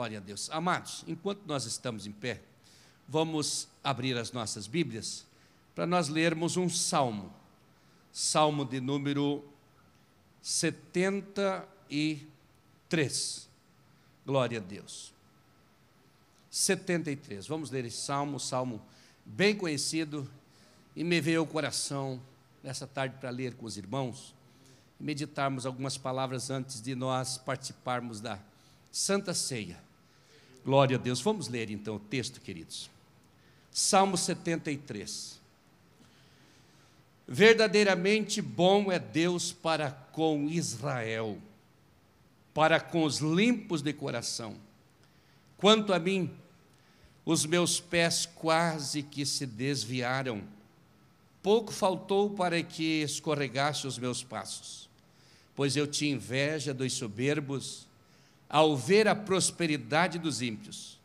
Glória a Deus. Amados, enquanto nós estamos em pé, vamos abrir as nossas Bíblias para nós lermos um salmo. Salmo de número 73. Glória a Deus. 73. Vamos ler esse salmo bem conhecido, e me veio ao coração nessa tarde para ler com os irmãos e meditarmos algumas palavras antes de nós participarmos da Santa Ceia. Glória a Deus. Vamos ler então o texto, queridos. Salmo 73. Verdadeiramente bom é Deus para com Israel, para com os limpos de coração. Quanto a mim, os meus pés quase que se desviaram. Pouco faltou para que escorregasse os meus passos, pois eu tinha inveja dos soberbos ao ver a prosperidade dos ímpios,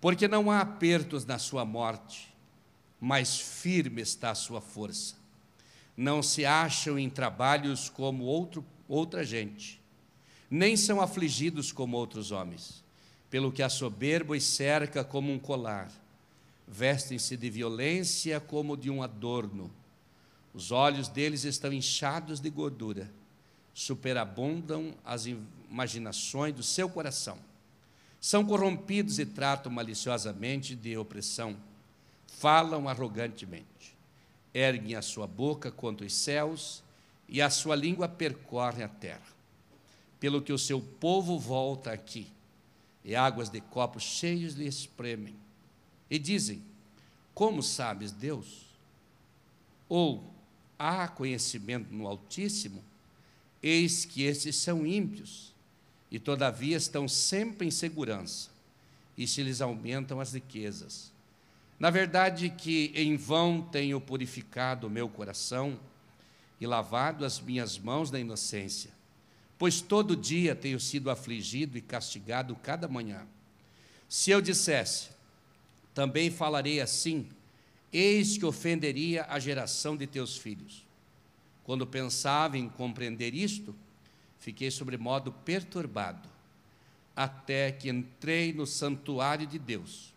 porque não há apertos na sua morte, mas firme está a sua força. Não se acham em trabalhos como outra gente, nem são afligidos como outros homens, pelo que a soberba os cerca como um colar. Vestem-se de violência como de um adorno. Os olhos deles estão inchados de gordura. Superabundam as imaginações do seu coração. São corrompidos e tratam maliciosamente de opressão. Falam arrogantemente. Erguem a sua boca contra os céus e a sua língua percorre a terra. Pelo que o seu povo volta aqui, e águas de copos cheios lhe espremem. E dizem: como sabes, Deus? Ou há conhecimento no Altíssimo? Eis que estes são ímpios, e todavia estão sempre em segurança, e se lhes aumentam as riquezas. Na verdade que em vão tenho purificado o meu coração, e lavado as minhas mãos na inocência, pois todo dia tenho sido afligido e castigado cada manhã. Se eu dissesse: também falarei assim, eis que ofenderia a geração de teus filhos. Quando pensava em compreender isto, fiquei sobremodo perturbado, até que entrei no santuário de Deus.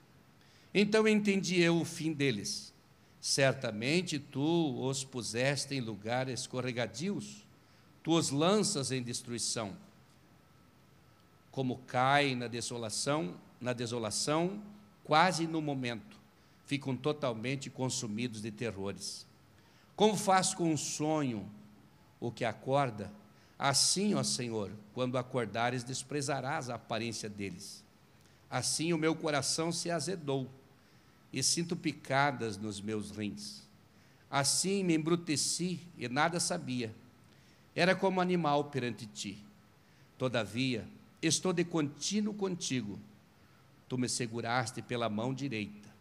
Então entendi eu o fim deles. Certamente tu os puseste em lugares escorregadios, tu os lanças em destruição. Como caem na desolação, quase no momento, ficam totalmente consumidos de terrores. Como faz com um sonho o que acorda, assim, ó Senhor, quando acordares, desprezarás a aparência deles. Assim o meu coração se azedou, e sinto picadas nos meus rins. Assim me embruteci e nada sabia. Era como animal perante ti. Todavia, estou de contínuo contigo. Tu me seguraste pela mão direita.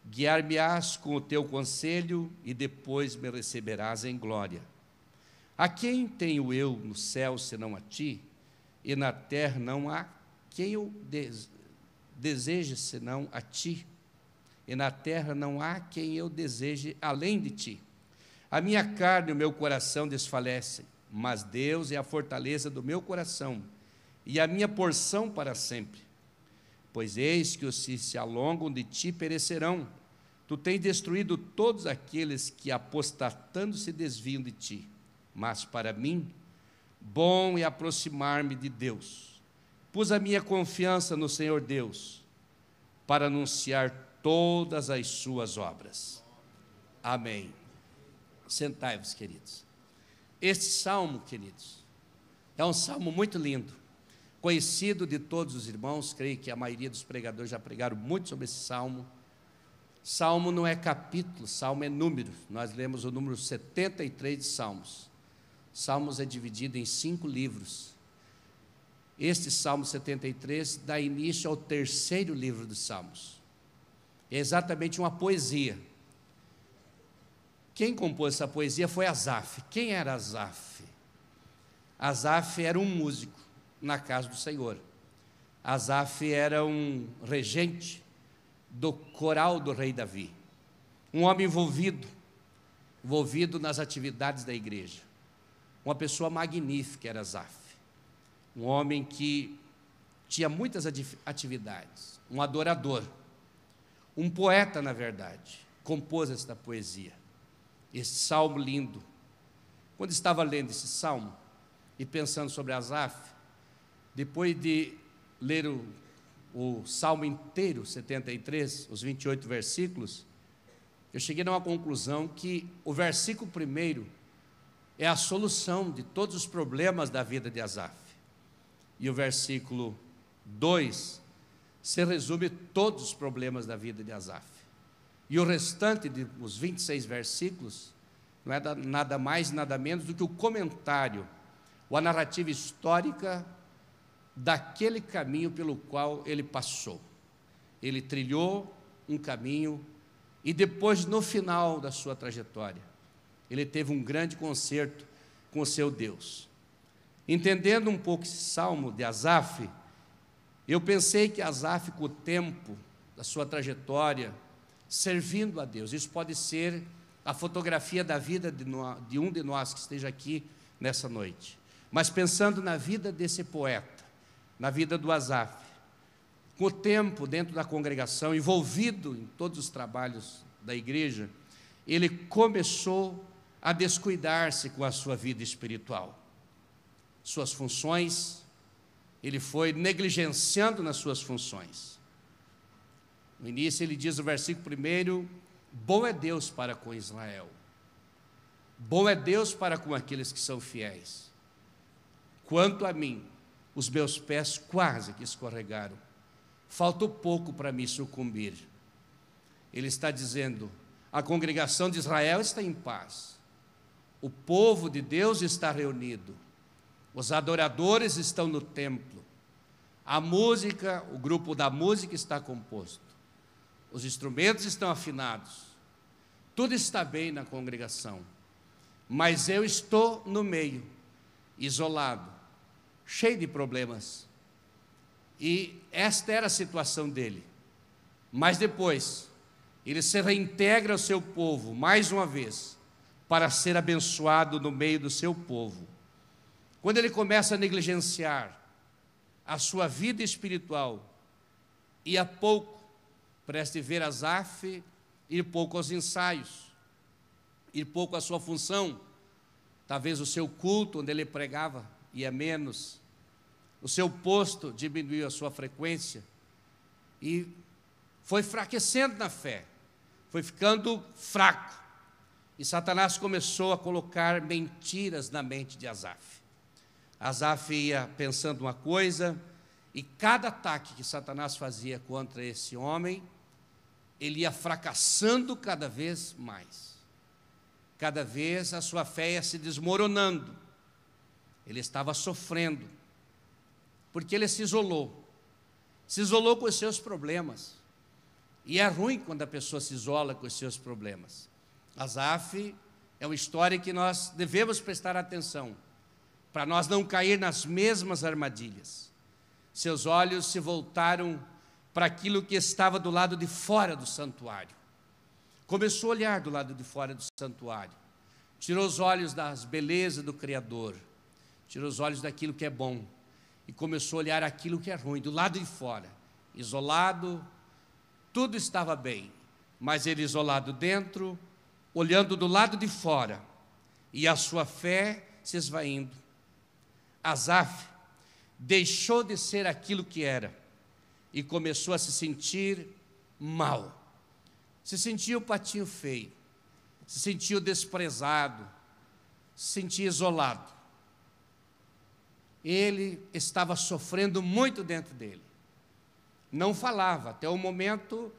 Guiar-me-ás com o teu conselho, e depois me receberás em glória. A quem tenho eu no céu senão a ti? E na terra não há quem eu deseje senão a ti. E na terra não há quem eu deseje além de ti. A minha carne e o meu coração desfalecem, mas Deus é a fortaleza do meu coração e a minha porção para sempre. Pois eis que os que se alongam de ti perecerão. Tu tens destruído todos aqueles que, apostatando, se desviam de ti. Mas para mim, bom é aproximar-me de Deus. Pus a minha confiança no Senhor Deus, para anunciar todas as suas obras. Amém. Sentai-vos, queridos. Este salmo, queridos, é um salmo muito lindo, conhecido de todos os irmãos. Creio que a maioria dos pregadores já pregaram muito sobre esse salmo. Salmo não é capítulo, salmo é número. Nós lemos o número 73 de Salmos. Salmos é dividido em 5 livros. Este Salmo 73 dá início ao 3º livro dos Salmos. É exatamente uma poesia. Quem compôs essa poesia foi Asaf. Quem era Asaf? Asaf era um músico na casa do Senhor. Asaf era um regente do coral do rei Davi. Um homem envolvido nas atividades da igreja. Uma pessoa magnífica era Asaf. Um homem que tinha muitas atividades, um adorador, um poeta, na verdade, compôs esta poesia, esse salmo lindo. Quando estava lendo esse salmo e pensando sobre Asaf, depois de ler o salmo inteiro, 73, os 28 versículos, eu cheguei a uma conclusão que o versículo primeiro é a solução de todos os problemas da vida de Asaf. E o versículo 2 se resume todos os problemas da vida de Asaf. E o restante dos 26 versículos não é nada mais, nada menos do que o comentário, ou a narrativa histórica daquele caminho pelo qual ele passou. Ele trilhou um caminho e depois, no final da sua trajetória, ele teve um grande concerto com o seu Deus. Entendendo um pouco esse salmo de Asaf, eu pensei que Asaf, com o tempo da sua trajetória, servindo a Deus, isso pode ser a fotografia da vida de um de nós que esteja aqui nessa noite. Mas pensando na vida desse poeta, na vida do Asaf, com o tempo dentro da congregação, envolvido em todos os trabalhos da igreja, ele começou a descuidar-se com a sua vida espiritual. Suas funções, ele foi negligenciando nas suas funções. No início ele diz no versículo 1, bom é Deus para com Israel, bom é Deus para com aqueles que são fiéis. Quanto a mim, os meus pés quase que escorregaram, faltou pouco para me sucumbir. Ele está dizendo, a congregação de Israel está em paz, o povo de Deus está reunido, os adoradores estão no templo, a música, o grupo da música está composto, os instrumentos estão afinados, tudo está bem na congregação, mas eu estou no meio, isolado, cheio de problemas. E esta era a situação dele. Mas depois, ele se reintegra ao seu povo, mais uma vez, para ser abençoado no meio do seu povo. Quando ele começa a negligenciar a sua vida espiritual, e a pouco, preste ver Asaf, ir pouco aos ensaios, ir pouco à sua função, talvez o seu culto, onde ele pregava, ia menos, o seu posto diminuiu a sua frequência, e foi enfraquecendo na fé, foi ficando fraco, e Satanás começou a colocar mentiras na mente de Asaf. Asaf ia pensando uma coisa, e cada ataque que Satanás fazia contra esse homem, ele ia fracassando cada vez mais. Cada vez a sua fé ia se desmoronando. Ele estava sofrendo, porque ele se isolou com os seus problemas. E é ruim quando a pessoa se isola com os seus problemas. Asaf é uma história que nós devemos prestar atenção, para nós não cair nas mesmas armadilhas. Seus olhos se voltaram para aquilo que estava do lado de fora do santuário. Começou a olhar do lado de fora do santuário. Tirou os olhos das belezas do Criador. Tirou os olhos daquilo que é bom. E começou a olhar aquilo que é ruim, do lado de fora. Isolado, tudo estava bem. Mas ele isolado dentro, olhando do lado de fora. E a sua fé se esvaindo. Asaf deixou de ser aquilo que era e começou a se sentir mal. Se sentia o patinho feio, se sentia desprezado, se sentia isolado. Ele estava sofrendo muito dentro dele. Não falava, até o momento,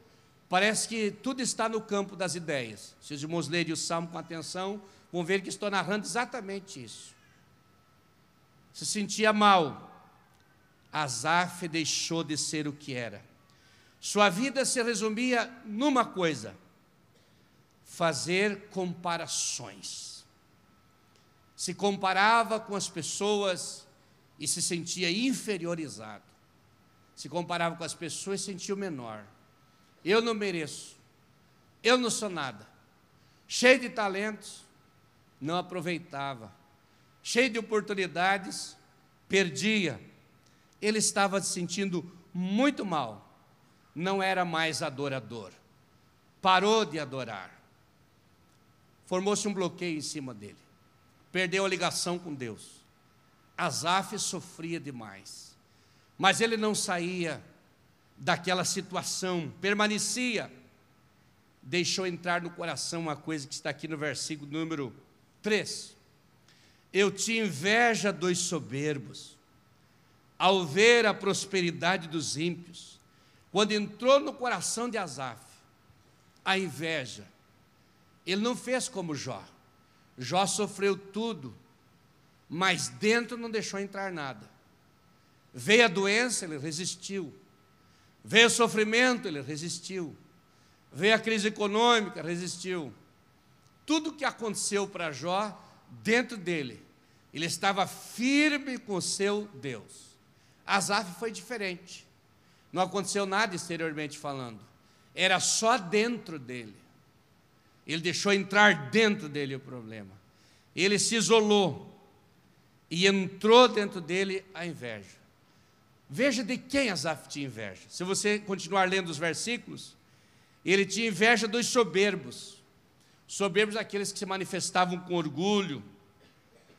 parece que tudo está no campo das ideias. Se os irmãos lerem o Salmo com atenção, vão ver que estou narrando exatamente isso. Se sentia mal. Asaf deixou de ser o que era. Sua vida se resumia numa coisa: fazer comparações. Se comparava com as pessoas e se sentia inferiorizado. Se comparava com as pessoas e se sentia o menor. Eu não mereço, eu não sou nada. Cheio de talentos, não aproveitava. Cheio de oportunidades, perdia. ele estava se sentindo muito mal, não era mais adorador, parou de adorar, formou-se um bloqueio em cima dele, perdeu a ligação com Deus. Asaf sofria demais, mas ele não saía daquela situação, permanecia, deixou entrar no coração uma coisa que está aqui no versículo número 3. Eu tinha inveja dos soberbos, ao ver a prosperidade dos ímpios. Quando entrou no coração de Asaf a inveja, ele não fez como Jó. Jó sofreu tudo, mas dentro não deixou entrar nada. Veio a doença, ele resistiu. Veio o sofrimento, ele resistiu. Veio a crise econômica, resistiu. Tudo que aconteceu para Jó, dentro dele, ele estava firme com o seu Deus. Asaf foi diferente. Não aconteceu nada exteriormente falando. Era só dentro dele. Ele deixou entrar dentro dele o problema. Ele se isolou e entrou dentro dele a inveja. Veja de quem Asaf tinha inveja. Se você continuar lendo os versículos, ele tinha inveja dos soberbos. Soberbos, aqueles que se manifestavam com orgulho,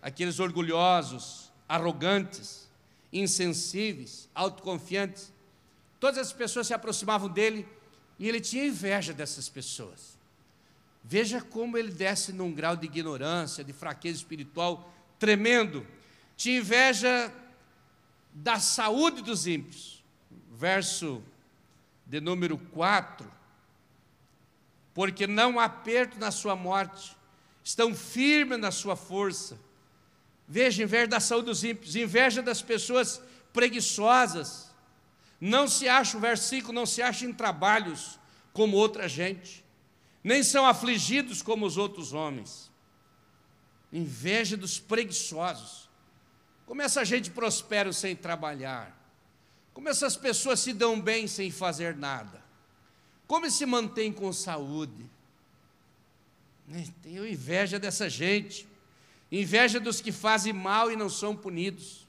aqueles orgulhosos, arrogantes, insensíveis, autoconfiantes. Todas as pessoas se aproximavam dele e ele tinha inveja dessas pessoas. Veja como ele desce num grau de ignorância, de fraqueza espiritual tremendo. Tinha inveja da saúde dos ímpios. Verso de número 4. Porque não há aperto na sua morte, estão firmes na sua força. Veja, inveja da saúde dos ímpios, inveja das pessoas preguiçosas. Não se acha, o versículo, não se acha em trabalhos como outra gente, nem são afligidos como os outros homens. Inveja dos preguiçosos. Como essa gente prospera sem trabalhar, como essas pessoas se dão bem sem fazer nada, como se mantém com saúde. Tenho inveja dessa gente, inveja dos que fazem mal e não são punidos.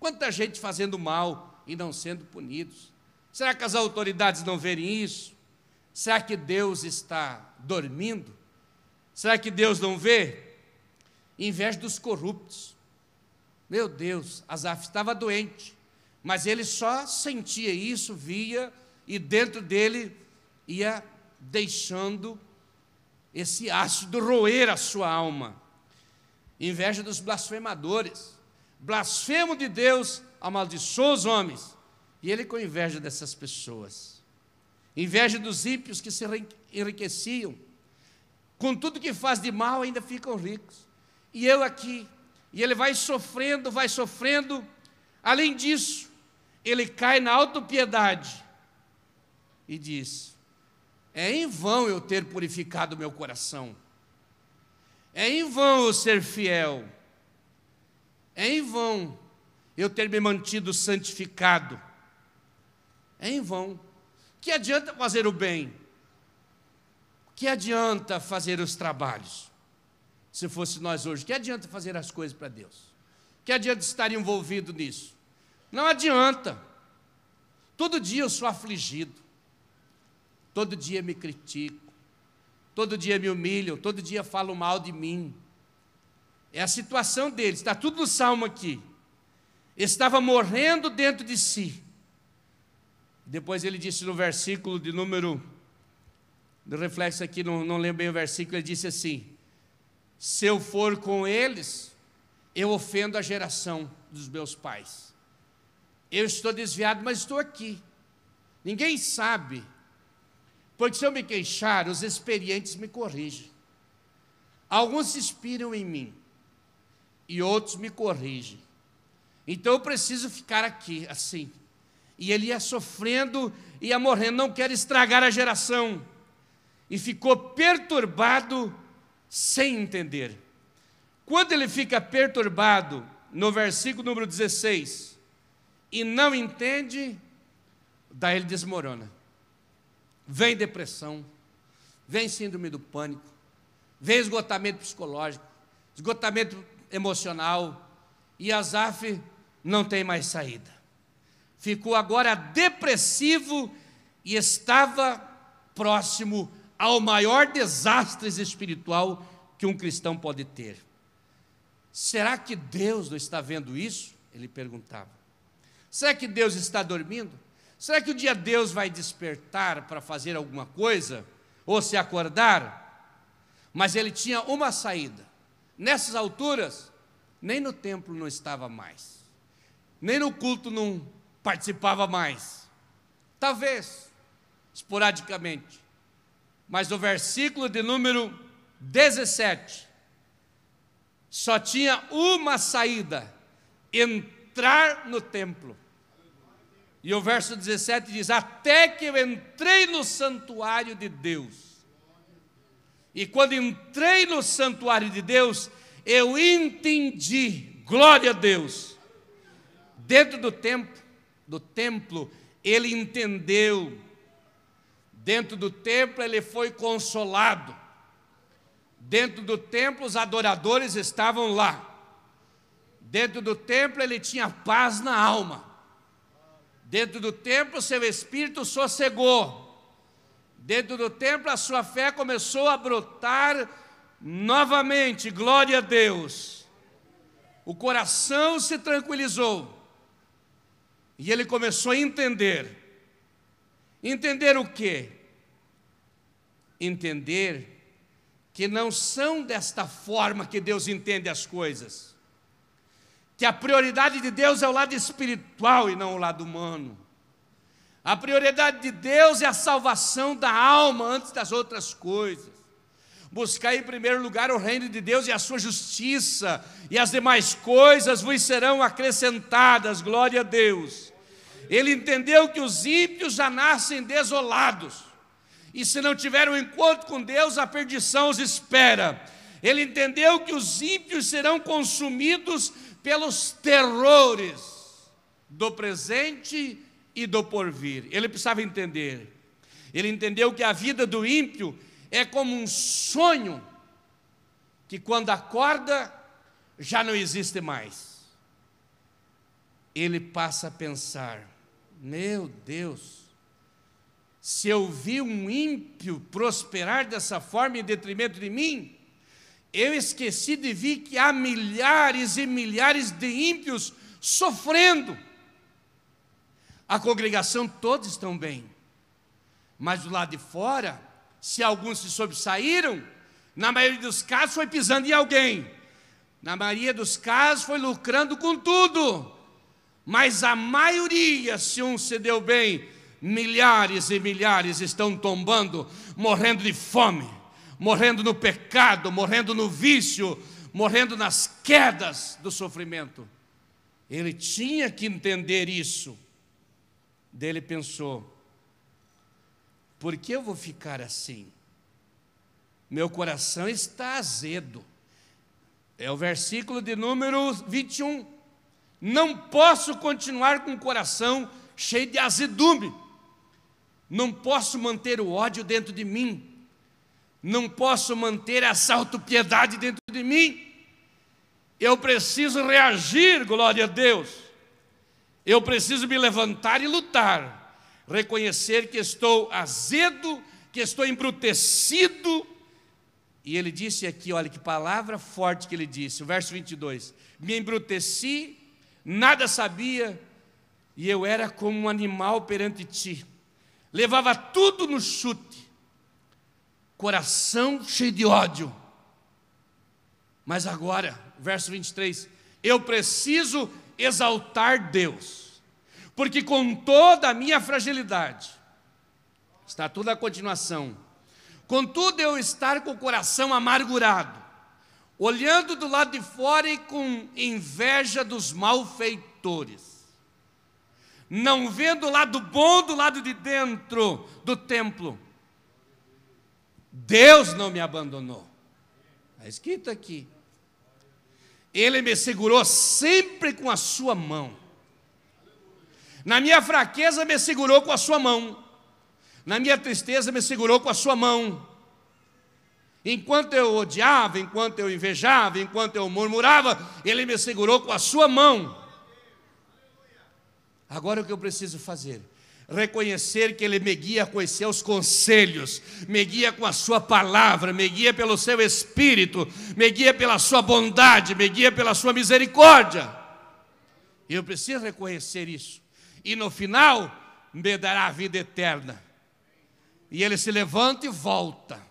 Quanta gente fazendo mal e não sendo punidos. Será que as autoridades não verem isso? Será que Deus está dormindo? Será que Deus não vê? Inveja dos corruptos. Meu Deus, Asaf estava doente, mas ele só sentia isso, via, e dentro dele ia deixando esse ácido roer a sua alma. Inveja dos blasfemadores. Blasfemo de Deus, amaldiçoa os homens. E ele com inveja dessas pessoas. Inveja dos ímpios que se enriqueciam. Com tudo que faz de mal ainda ficam ricos. E eu aqui. E ele vai sofrendo, vai sofrendo. Além disso, ele cai na autopiedade. E diz: é em vão eu ter purificado o meu coração. É em vão eu ser fiel. É em vão eu ter me mantido santificado. É em vão. Que adianta fazer o bem? Que adianta fazer os trabalhos? Se fosse nós hoje, que adianta fazer as coisas para Deus? Que adianta estar envolvido nisso? Não adianta. Todo dia eu sou afligido. Todo dia me critico. Todo dia me humilham. Todo dia falam mal de mim. É a situação deles. Está tudo no Salmo aqui. Estava morrendo dentro de si. Depois ele disse no versículo de número, do reflexo aqui, não lembro bem o versículo, ele disse assim: se eu for com eles, eu ofendo a geração dos meus pais. Eu estou desviado, mas estou aqui. Ninguém sabe, porque se eu me queixar, os experientes me corrigem. Alguns se inspiram em mim, e outros me corrigem. Então eu preciso ficar aqui, assim. E ele ia sofrendo, ia morrendo, não quer estragar a geração. E ficou perturbado, sem entender. Quando ele fica perturbado, no versículo número 16, e não entende, daí ele desmorona. Vem depressão, vem síndrome do pânico, vem esgotamento psicológico, esgotamento emocional, e Asaf não tem mais saída. ficou agora depressivo e estava próximo ao maior desastre espiritual que um cristão pode ter. Será que Deus não está vendo isso? Ele perguntava. Será que Deus está dormindo? Será que um dia Deus vai despertar para fazer alguma coisa? Ou se acordar? Mas ele tinha uma saída. Nessas alturas, nem no templo não estava mais, nem no culto não participava mais. Talvez, esporadicamente. Mas no versículo de número 17, só tinha uma saída: entrar no templo. E o verso 17 diz: até que eu entrei no santuário de Deus. E quando entrei no santuário de Deus, eu entendi, glória a Deus, dentro do templo, ele entendeu. Dentro do templo ele foi consolado. Dentro do templo os adoradores estavam lá. Dentro do templo ele tinha paz na alma. Dentro do templo seu espírito sossegou. Dentro do templo a sua fé começou a brotar novamente, glória a Deus. O coração se tranquilizou. E ele começou a entender. Entender o quê? Entender que não são desta forma que Deus entende as coisas. Que a prioridade de Deus é o lado espiritual e não o lado humano. A prioridade de Deus é a salvação da alma antes das outras coisas. Buscar em primeiro lugar o reino de Deus e a sua justiça, e as demais coisas vos serão acrescentadas, glória a Deus. Ele entendeu que os ímpios já nascem desolados, e se não tiver um encontro com Deus, a perdição os espera. Ele entendeu que os ímpios serão consumidos pelos terrores do presente e do porvir. Ele precisava entender. Ele entendeu que a vida do ímpio é como um sonho que quando acorda já não existe mais. Ele passa a pensar: meu Deus, se eu vi um ímpio prosperar dessa forma em detrimento de mim, eu esqueci de ver que há milhares e milhares de ímpios sofrendo. A congregação todos estão bem, mas do lado de fora, se alguns se sobressaíram, na maioria dos casos foi pisando em alguém, na maioria dos casos foi lucrando com tudo, mas a maioria, se um se deu bem, milhares e milhares estão tombando, morrendo de fome, morrendo no pecado, morrendo no vício, morrendo nas quedas do sofrimento. Ele tinha que entender isso. Daí ele pensou: por que eu vou ficar assim? Meu coração está azedo. É o versículo de número 21. Não posso continuar com o coração cheio de azedume. Não posso manter o ódio dentro de mim. Não posso manter essa autopiedade dentro de mim. Eu preciso reagir, glória a Deus. Eu preciso me levantar e lutar. Reconhecer que estou azedo, que estou embrutecido. E ele disse aqui, olha que palavra forte que ele disse, o verso 22. Me embruteci, nada sabia, e eu era como um animal perante ti. Levava tudo no chute, coração cheio de ódio. Mas agora, verso 23, eu preciso exaltar Deus, porque com toda a minha fragilidade, está tudo a continuação, contudo eu estar com o coração amargurado, olhando do lado de fora e com inveja dos malfeitores, não vendo o lado bom do lado de dentro do templo. Deus não me abandonou. Está escrito aqui. Ele me segurou sempre com a sua mão. Na minha fraqueza me segurou com a sua mão. Na minha tristeza me segurou com a sua mão. Enquanto eu odiava, enquanto eu invejava, enquanto eu murmurava, Ele me segurou com a sua mão. Agora o que eu preciso fazer? Reconhecer que Ele me guia com os seus conselhos, me guia com a sua palavra, me guia pelo seu Espírito, me guia pela sua bondade, me guia pela sua misericórdia. Eu preciso reconhecer isso. E no final, me dará a vida eterna. E ele se levanta e volta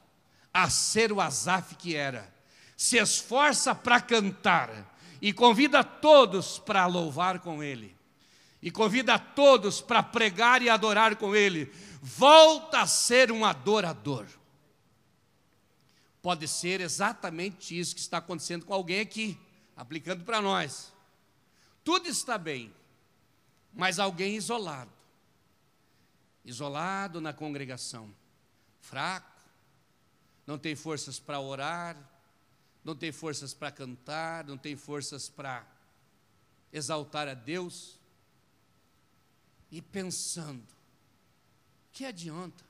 a ser o Asaf que era. Se esforça para cantar e convida todos para louvar com ele. E convida a todos para pregar e adorar com ele. Volta a ser um adorador. Pode ser exatamente isso que está acontecendo com alguém aqui, aplicando para nós. Tudo está bem, mas alguém isolado. Isolado na congregação, fraco, não tem forças para orar, não tem forças para cantar, não tem forças para exaltar a Deus. E pensando, que adianta?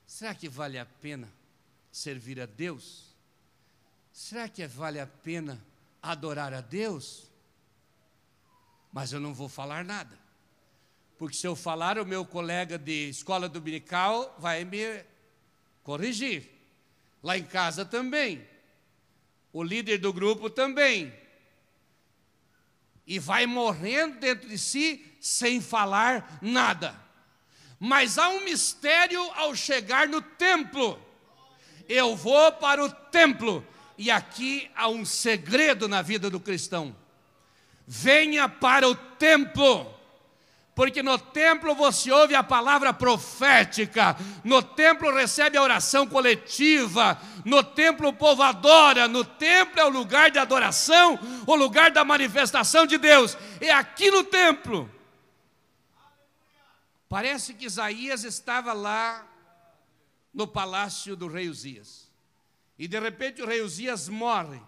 Será que vale a pena servir a Deus? Será que vale a pena adorar a Deus? Mas eu não vou falar nada, porque se eu falar, o meu colega de escola dominical vai me corrigir, lá em casa também, o líder do grupo também, e vai morrendo dentro de si, sem falar nada. Mas há um mistério ao chegar no templo. Eu vou para o templo, e aqui há um segredo na vida do cristão. Venha para o templo, porque no templo você ouve a palavra profética, no templo recebe a oração coletiva, no templo o povo adora, no templo é o lugar de adoração, o lugar da manifestação de Deus, é aqui no templo. Parece que Isaías estava lá no palácio do rei Uzias, e de repente o rei Uzias morre,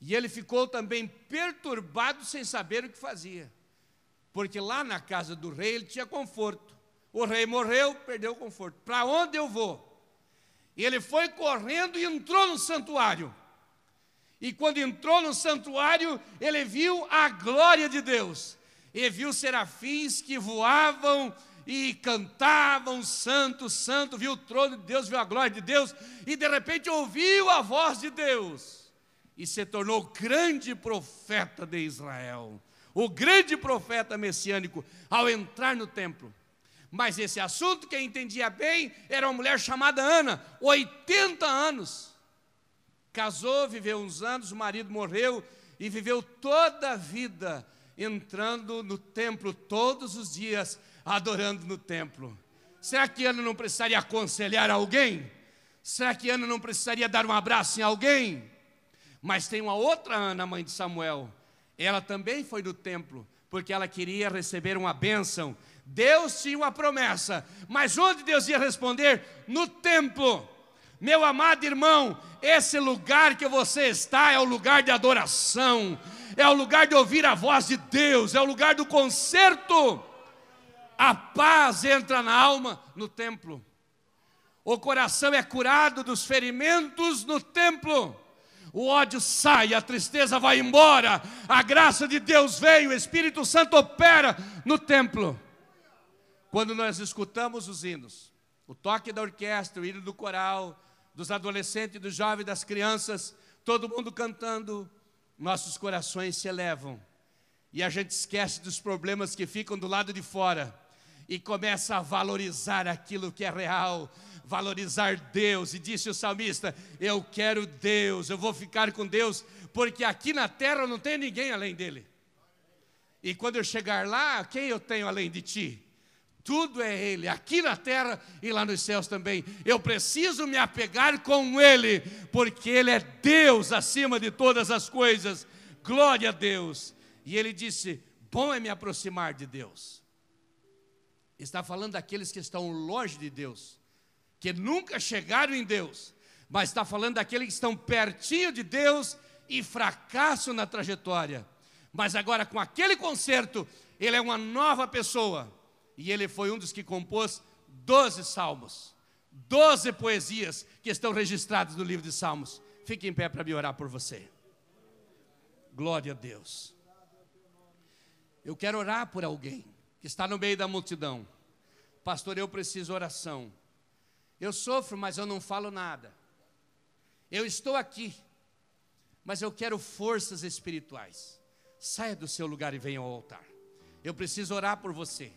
e ele ficou também perturbado sem saber o que fazia. Porque lá na casa do rei ele tinha conforto. O rei morreu, perdeu o conforto. Para onde eu vou? E ele foi correndo e entrou no santuário. E quando entrou no santuário, ele viu a glória de Deus. E viu serafins que voavam e cantavam, santo, santo. Viu o trono de Deus, viu a glória de Deus. E de repente ouviu a voz de Deus. E se tornou grande profeta de Israel. O grande profeta messiânico, ao entrar no templo. Mas esse assunto, quem entendia bem, era uma mulher chamada Ana, 80 anos. Casou, viveu uns anos, o marido morreu, e viveu toda a vida entrando no templo, todos os dias, adorando no templo. Será que Ana não precisaria aconselhar alguém? Será que Ana não precisaria dar um abraço em alguém? Mas tem uma outra Ana, mãe de Samuel. Ela também foi no templo, porque ela queria receber uma bênção. Deus tinha uma promessa, mas onde Deus ia responder? No templo. Meu amado irmão, esse lugar que você está é o lugar de adoração, é o lugar de ouvir a voz de Deus, é o lugar do concerto. A paz entra na alma no templo. O coração é curado dos ferimentos no templo. O ódio sai, a tristeza vai embora, a graça de Deus vem, o Espírito Santo opera no templo. Quando nós escutamos os hinos, o toque da orquestra, o hino do coral, dos adolescentes, dos jovens, das crianças, todo mundo cantando, nossos corações se elevam. E a gente esquece dos problemas que ficam do lado de fora e começa a valorizar aquilo que é real, valorizar Deus. E disse o salmista, eu quero Deus, eu vou ficar com Deus, porque aqui na terra não tem ninguém além dele. E quando eu chegar lá, quem eu tenho além de ti? Tudo é Ele, aqui na terra e lá nos céus também. Eu preciso me apegar com Ele, porque Ele é Deus acima de todas as coisas. Glória a Deus. E Ele disse, bom é me aproximar de Deus. Está falando daqueles que estão longe de Deus, que nunca chegaram em Deus, mas está falando daqueles que estão pertinho de Deus e fracassam na trajetória. Mas agora com aquele concerto, ele é uma nova pessoa. E ele foi um dos que compôs 12 salmos, 12 poesias que estão registradas no livro de Salmos. Fique em pé para me orar por você. Glória a Deus. Eu quero orar por alguém que está no meio da multidão. Pastor, eu preciso de oração. Eu sofro, mas eu não falo nada. Eu estou aqui, mas eu quero forças espirituais. Saia do seu lugar e venha ao altar. Eu preciso orar por você,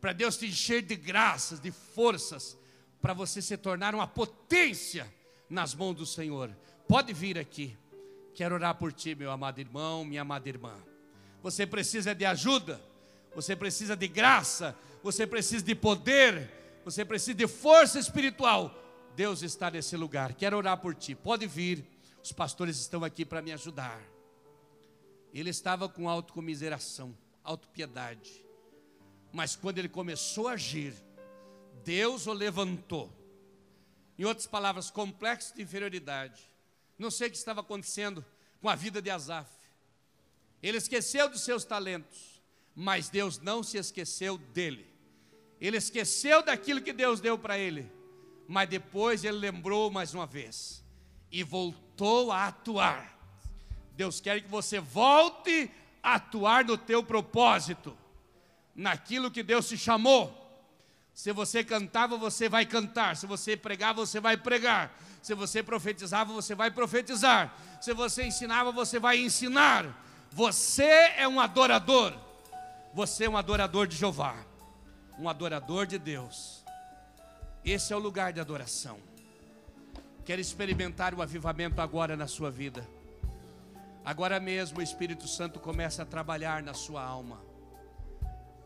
para Deus te encher de graças, de forças, para você se tornar uma potência nas mãos do Senhor. Pode vir aqui. Quero orar por ti, meu amado irmão, minha amada irmã. Você precisa de ajuda, você precisa de graça, você precisa de poder, você precisa de força espiritual. Deus está nesse lugar. Quero orar por ti. Pode vir. Os pastores estão aqui para me ajudar. Ele estava com autocomiseração, autopiedade. Mas quando ele começou a agir, Deus o levantou. Em outras palavras, complexo de inferioridade. Não sei o que estava acontecendo com a vida de Asaf. Ele esqueceu dos seus talentos, mas Deus não se esqueceu dele. Ele esqueceu daquilo que Deus deu para ele, mas depois ele lembrou mais uma vez e voltou a atuar. Deus quer que você volte a atuar no teu propósito, naquilo que Deus te chamou. Se você cantava, você vai cantar. Se você pregava, você vai pregar. Se você profetizava, você vai profetizar. Se você ensinava, você vai ensinar. Você é um adorador. Você é um adorador de Jeová, um adorador de Deus. Esse é o lugar de adoração. Quer experimentar o avivamento agora na sua vida? Agora mesmo o Espírito Santo começa a trabalhar na sua alma.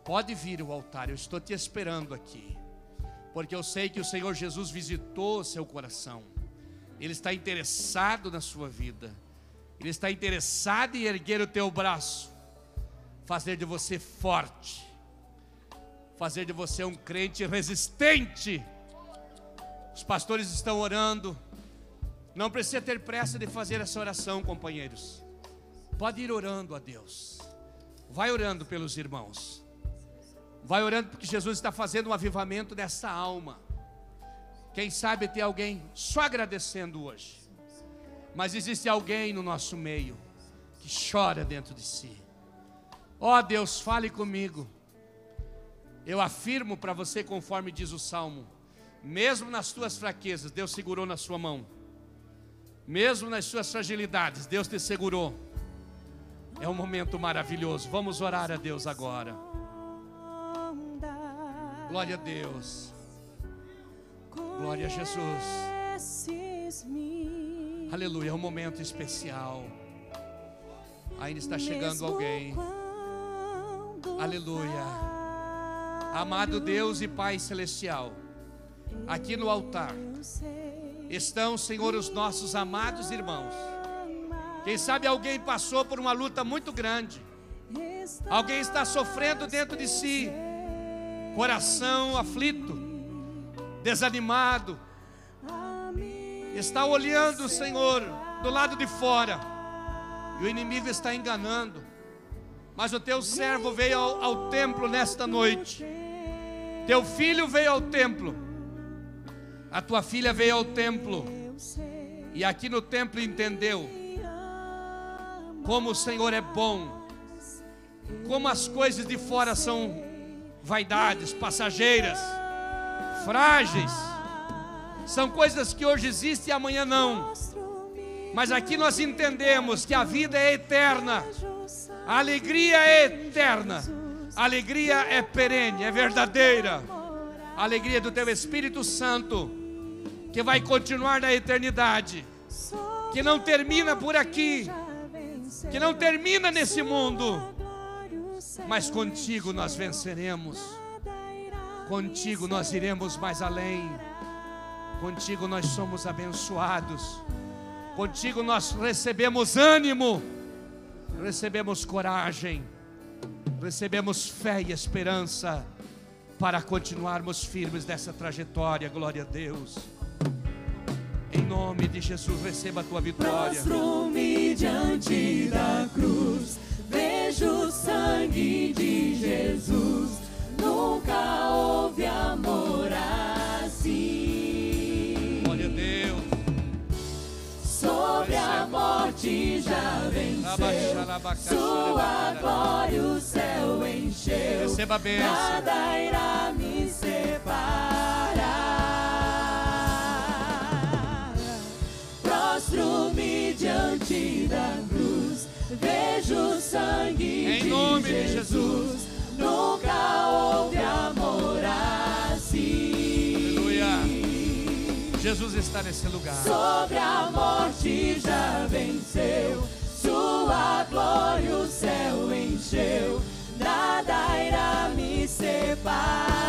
Pode vir ao altar, eu estou te esperando aqui, porque eu sei que o Senhor Jesus visitou o seu coração. Ele está interessado na sua vida. Ele está interessado em erguer o teu braço, fazer de você forte, fazer de você um crente resistente. Os pastores estão orando. Não precisa ter pressa de fazer essa oração, companheiros. Pode ir orando a Deus. Vai orando pelos irmãos. Vai orando porque Jesus está fazendo um avivamento nessa alma. Quem sabe tem alguém só agradecendo hoje, mas existe alguém no nosso meio que chora dentro de si. Ó Deus, fale comigo. Eu afirmo para você, conforme diz o Salmo, mesmo nas tuas fraquezas, Deus segurou na sua mão. Mesmo nas suas fragilidades, Deus te segurou. É um momento maravilhoso. Vamos orar a Deus agora. Glória a Deus. Glória a Jesus. Aleluia, é um momento especial. Ainda está chegando alguém. Aleluia. Amado Deus e Pai Celestial, aqui no altar estão, Senhor, os nossos amados irmãos. Quem sabe alguém passou por uma luta muito grande. Alguém está sofrendo dentro de si, coração aflito, desanimado. Está olhando, Senhor, do lado de fora, e o inimigo está enganando. Mas o teu servo veio ao templo nesta noite. Teu filho veio ao templo. A tua filha veio ao templo. E aqui no templo entendeu como o Senhor é bom, como as coisas de fora são vaidades, passageiras, frágeis. São coisas que hoje existem e amanhã não. Mas aqui nós entendemos que a vida é eterna, a alegria é eterna, a alegria é perene, é verdadeira. A alegria do teu Espírito Santo, que vai continuar na eternidade, que não termina por aqui, que não termina nesse mundo, mas contigo nós venceremos, contigo nós iremos mais além, contigo nós somos abençoados, contigo nós recebemos ânimo, recebemos coragem, recebemos fé e esperança para continuarmos firmes nessa trajetória. Glória a Deus. Em nome de Jesus, receba a tua vitória. Prostro-me diante da cruz, vejo o sangue de Jesus. Nunca houve amor assim. Glória a Deus. Sobre a morte morte já venceu, sua glória o céu encheu. Receba a bênção. Nada irá me separar. Prostro-me diante da cruz, vejo o sangue em nome de Jesus. Nunca houve amor assim. Aleluia. Jesus está nesse lugar. Sobre a morte já venceu, sua glória o céu encheu. Nada irá me separar.